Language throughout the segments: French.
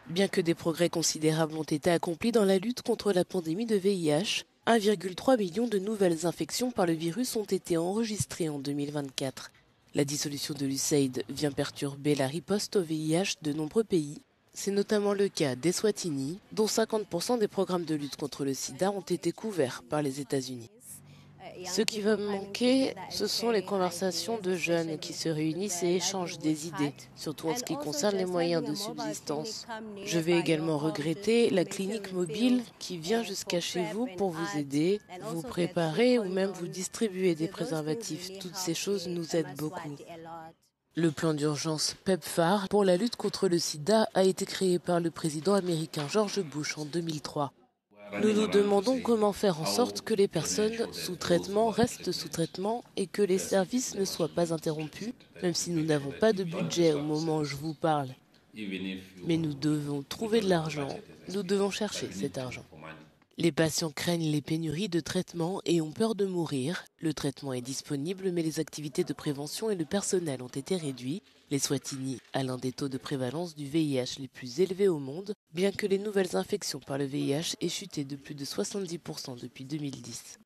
Bien que des progrès considérables ont été accomplis dans la lutte contre la pandémie de VIH, 1,3 million de nouvelles infections par le virus ont été enregistrées en 2024. La dissolution de l'USAID vient perturber la riposte au VIH de nombreux pays. C'est notamment le cas d'Eswatini, dont 50% des programmes de lutte contre le sida ont été couverts par les États-Unis. Ce qui va me manquer, ce sont les conversations de jeunes qui se réunissent et échangent des idées, surtout en ce qui concerne les moyens de subsistance. Je vais également regretter la clinique mobile qui vient jusqu'à chez vous pour vous aider, vous préparer ou même vous distribuer des préservatifs. Toutes ces choses nous aident beaucoup. Le plan d'urgence PEPFAR pour la lutte contre le sida a été créé par le président américain George Bush en 2003. Nous nous demandons comment faire en sorte que les personnes sous traitement restent sous traitement et que les services ne soient pas interrompus, même si nous n'avons pas de budget au moment où je vous parle. Mais nous devons trouver de l'argent, nous devons chercher cet argent. Les patients craignent les pénuries de traitements et ont peur de mourir. Le traitement est disponible, mais les activités de prévention et le personnel ont été réduits. L'Eswatini a l'un des taux de prévalence du VIH les plus élevés au monde, bien que les nouvelles infections par le VIH aient chuté de plus de 70% depuis 2010.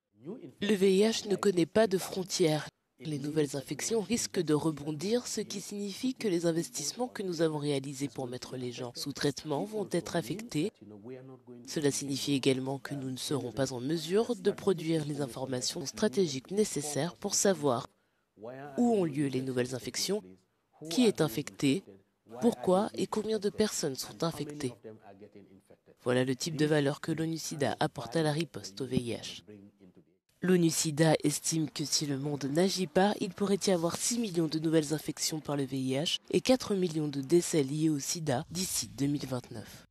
Le VIH ne connaît pas de frontières. Les nouvelles infections risquent de rebondir, ce qui signifie que les investissements que nous avons réalisés pour mettre les gens sous traitement vont être affectés. Cela signifie également que nous ne serons pas en mesure de produire les informations stratégiques nécessaires pour savoir où ont lieu les nouvelles infections, qui est infecté, pourquoi et combien de personnes sont infectées. Voilà le type de valeur que l'ONU-SIDA apporte à la riposte au VIH. L'ONU-SIDA estime que si le monde n'agit pas, il pourrait y avoir 6 millions de nouvelles infections par le VIH et 4 millions de décès liés au sida d'ici 2029.